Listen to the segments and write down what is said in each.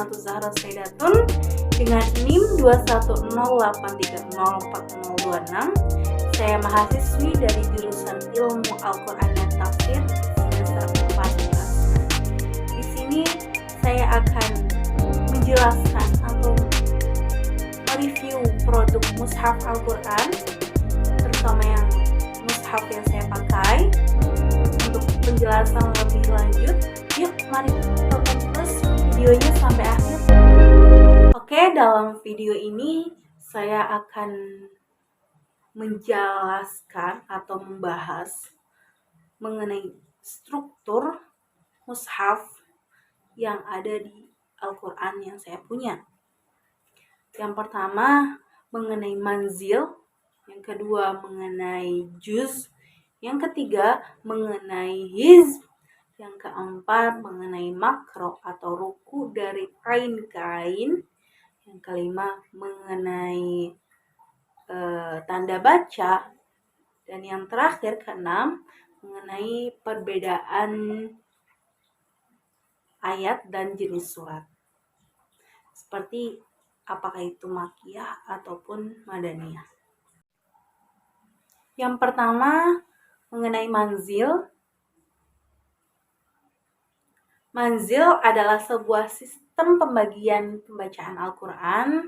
Hasanatu Zahra Saidatun dengan NIM 21083040026. Saya mahasiswi dari jurusan Ilmu Al-Quran dan Tafsir semester 4. Di sini saya akan menjelaskan atau mereview produk mushaf Al-Quran, terutama yang mushaf yang saya pakai. Untuk penjelasan lebih lanjut, yuk mari tonton terus videonya sampai akhir. Oke, dalam video ini saya akan menjelaskan atau membahas mengenai struktur mushaf yang ada di Al-Quran yang saya punya. Yang pertama mengenai manzil, yang kedua mengenai juz, yang ketiga mengenai hizb, yang keempat mengenai makro atau ruku dari ain ke ain, yang kelima mengenai tanda baca, dan yang terakhir keenam mengenai perbedaan ayat dan jenis surat, seperti apakah itu makiyah ataupun madaniyah. Yang pertama mengenai manzil. Manzil adalah sebuah sistem pembagian pembacaan Al-Quran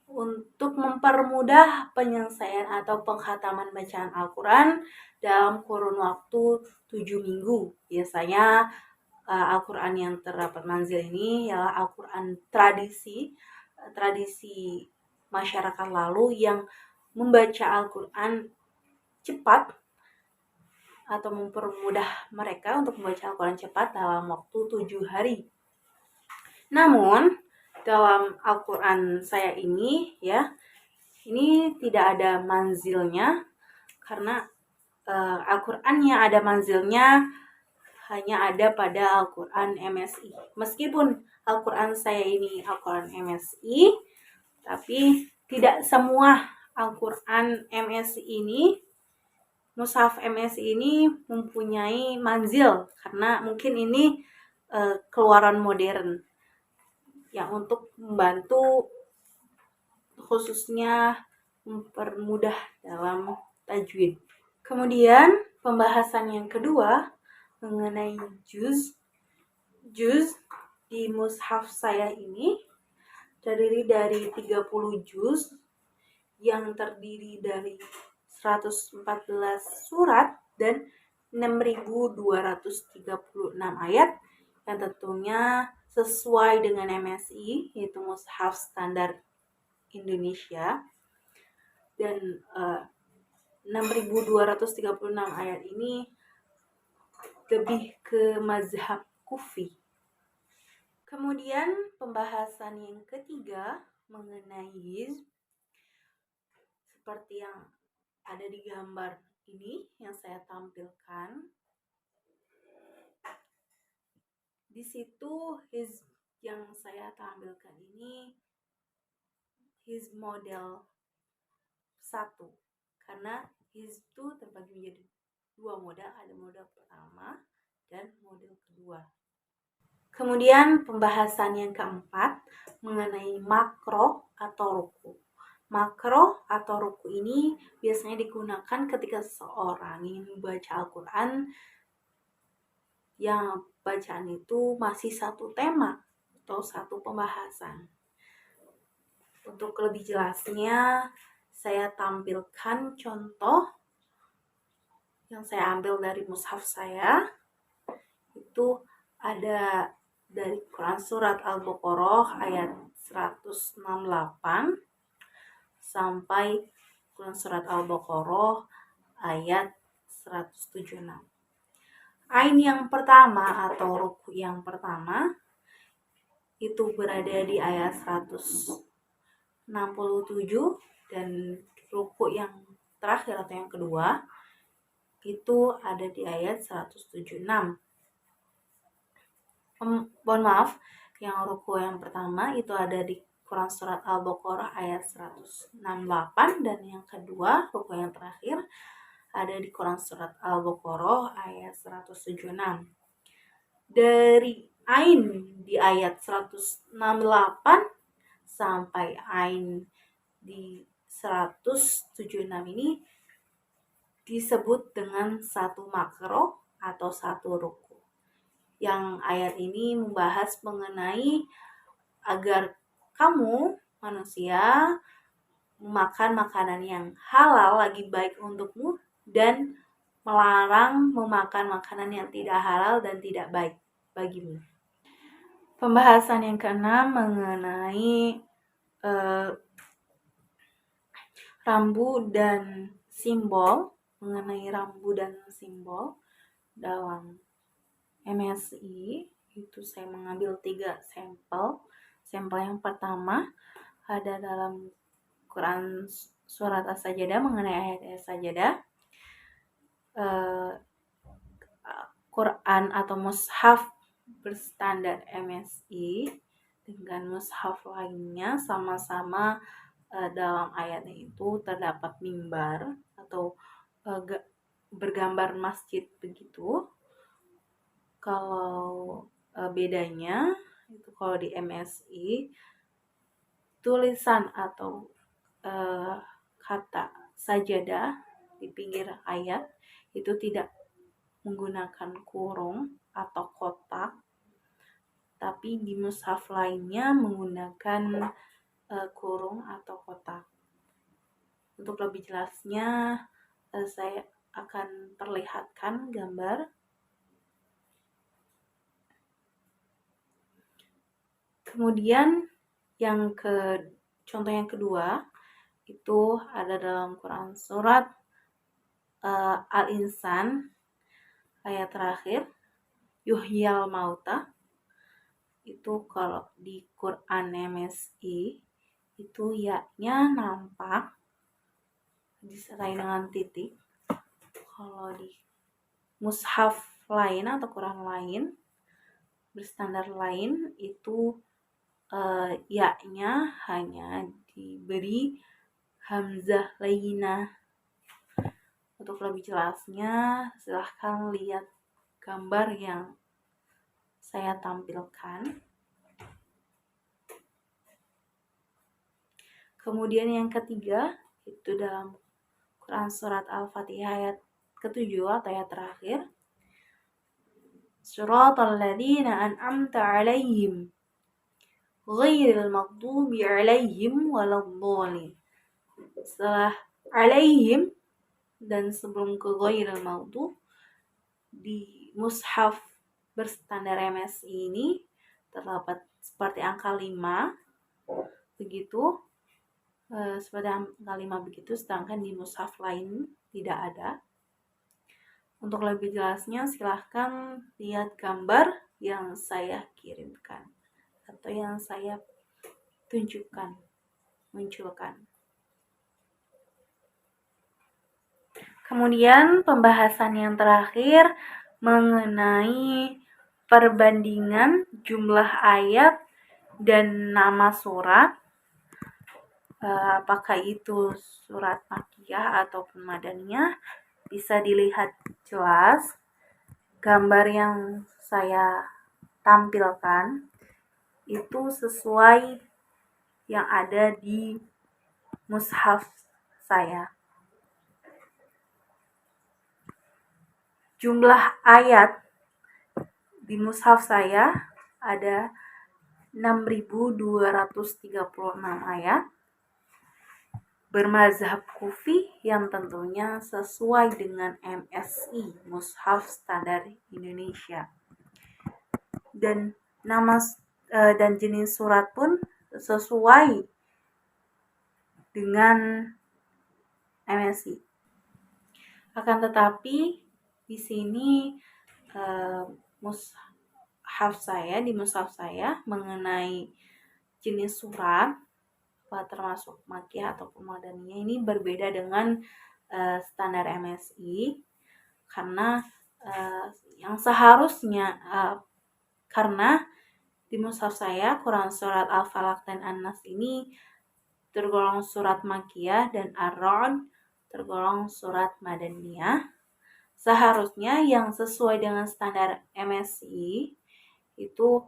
untuk mempermudah penyelesaian atau penghataman bacaan Al-Quran dalam kurun waktu 7 minggu. Biasanya Al-Quran yang terdapat manzil ini ialah Al-Quran tradisi masyarakat lalu yang membaca Al-Quran cepat atau mempermudah mereka untuk membaca Al-Quran cepat dalam waktu 7 hari. Namun dalam Al-Quran saya ini ini tidak ada manzilnya, karena Al-Quran yang ada manzilnya hanya ada pada Al-Quran MSI. Meskipun Al-Quran saya ini Al-Quran MSI, tapi tidak semua Al-Quran MSI ini, mushaf MSI ini mempunyai manzil, karena mungkin ini keluaran modern yang untuk membantu khususnya mempermudah dalam tajwid. Kemudian pembahasan yang kedua mengenai juz. Juz di mushaf saya ini terdiri dari 30 juz yang terdiri dari 114 surat dan 6.236 ayat yang tentunya sesuai dengan MSI, yaitu mushaf standar Indonesia. Dan 6.236 ayat ini lebih ke mazhab Kufi. Kemudian pembahasan yang ketiga mengenai hizb, seperti yang ada di gambar ini yang saya tampilkan. Di situ hizb yang saya tampilkan ini hizb model 1, karena hizb itu terbagi menjadi 2 model, ada model pertama dan model kedua. Kemudian pembahasan yang keempat mengenai makro atau ruku. Makro atau ruku ini biasanya digunakan ketika seseorang ingin membaca Al-Quran yang bacaan itu masih satu tema atau satu pembahasan. Untuk lebih jelasnya, saya tampilkan contoh yang saya ambil dari mushaf saya. Itu ada dari Quran Surat Al-Baqarah ayat 168 sampai Quran Surat Al-Baqarah ayat 176. Ain yang pertama atau ruku yang pertama itu berada di ayat 167, dan ruku yang terakhir atau yang kedua itu ada di ayat 176. Mohon maaf, yang ruku yang pertama itu ada di Quran Surat Al-Baqarah ayat 168, dan yang kedua, ruku yang terakhir ada di Quran Surat Al-Baqarah ayat 176. Dari Ain di ayat 168 sampai Ain di 176 ini disebut dengan satu makro atau satu ruku. Yang ayat ini membahas mengenai agar kamu manusia makan makanan yang halal lagi baik untukmu dan melarang memakan makanan yang tidak halal dan tidak baik bagimu. Pembahasan yang keenam mengenai rambu dan simbol, dalam MSI. Itu saya mengambil 3 sampel. Sampel yang pertama ada dalam Quran surat As-Sajdah mengenai ayat-ayat Sajdah. Quran atau mushaf berstandar MSI dengan mushaf lainnya sama-sama dalam ayatnya itu terdapat mimbar atau bergambar masjid begitu. Kalau bedanya itu kalau di MSI tulisan atau kata sajadah di pinggir ayat itu tidak menggunakan kurung atau kotak, tapi di mushaf lainnya menggunakan kurung atau kotak. Untuk lebih jelasnya saya akan perlihatkan gambar. Kemudian contoh yang kedua itu ada dalam Quran surat Al-Insan ayat terakhir, yuhyal mauta. Itu kalau di Quran MSI itu ya-nya nampak disertai dengan titik. Kalau di mushaf lain atau Quran lain berstandar lain itu ya-nya hanya diberi hamzah lainah. Untuk lebih jelasnya silahkan lihat gambar yang saya tampilkan. Kemudian yang ketiga itu dalam Quran surat Al-Fatihah ayat ke-7 atau ayat terakhir, Shiratal ladzina an'amta 'alaihim ghairil maghdubi 'alaihim waladdallin. Setelah 'alaihim dan sebelum ke ghairil maghdub di mushaf berstandar MSI ini terdapat seperti angka 5 begitu. Seperti angka 5 begitu, sedangkan di mushaf lain tidak ada. Untuk lebih jelasnya silahkan lihat gambar yang saya kirimkan atau yang saya munculkan. Kemudian pembahasan yang terakhir mengenai perbandingan jumlah ayat dan nama surat. Apakah itu surat Makkiyah ataupun Madaniyah, bisa dilihat jelas gambar yang saya tampilkan itu sesuai yang ada di mushaf saya. Jumlah ayat di mushaf saya ada 6.236 ayat. Bermazhab Kufi yang tentunya sesuai dengan MSI, Mushaf Standar Indonesia. Dan nama dan jenis surat pun sesuai dengan MSI. Akan tetapi di sini di mushaf saya mengenai jenis surat termasuk Makkiyah ataupun Madaniyah ini berbeda dengan standar MSI karena yang seharusnya karena di mushaf saya Quran surat Al-Falaq dan An-Nas ini tergolong surat Makkiyah dan Ar-Ra'd tergolong surat Madaniyah. Seharusnya yang sesuai dengan standar MSI itu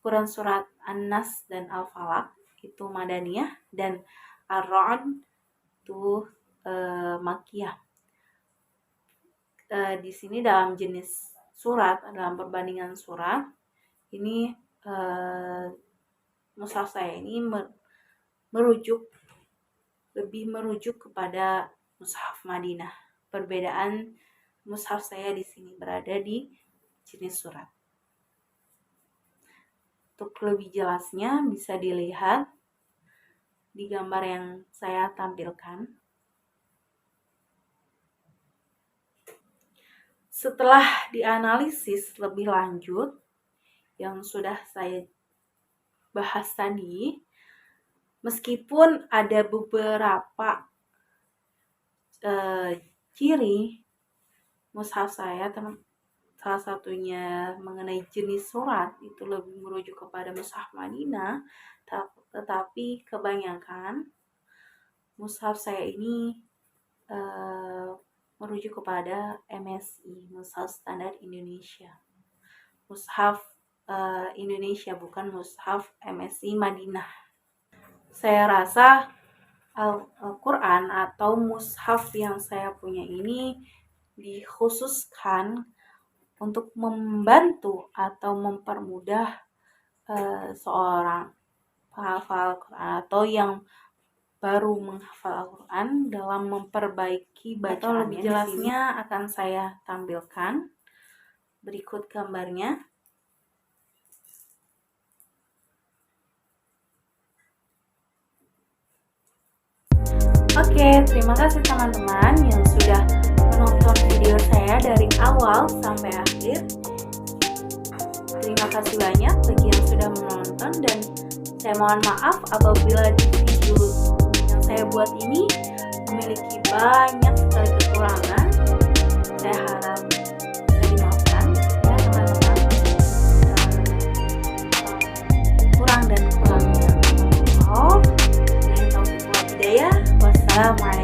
Quran surat An-Nas dan Al-Falaq itu Madaniyah, dan Ar-Ra'd itu Makkiyah. Di sini dalam jenis surat, dalam perbandingan surat, ini mushaf saya ini lebih merujuk kepada mushaf Madinah. Perbedaan mushaf saya di sini berada di jenis surat. Untuk lebih jelasnya bisa dilihat di gambar yang saya tampilkan. Setelah dianalisis lebih lanjut yang sudah saya bahas tadi, meskipun ada beberapa ciri mushaf saya, salah satunya mengenai jenis surat itu lebih merujuk kepada mushaf Madinah, tetapi kebanyakan mushaf saya ini merujuk kepada MSI, mushaf standar Indonesia. Mushaf Indonesia, bukan mushaf MSI Madinah. Saya rasa Al-Quran atau mushaf yang saya punya ini dikhususkan untuk membantu atau mempermudah seorang penghafal Al-Quran atau yang baru menghafal Al-Quran dalam memperbaiki bacaannya. Atau lebih jelasnya akan saya tampilkan berikut gambarnya. Oke, terima kasih teman-teman yang sudah menonton video saya dari awal sampai akhir. Terima kasih banyak bagi yang sudah menonton, dan saya mohon maaf apabila di video yang saya buat ini memiliki banyak sekali kekurangan. Saya harap bisa dimaafkan ya teman-teman. Kurang dan kurangnya. Wassalamualaikum.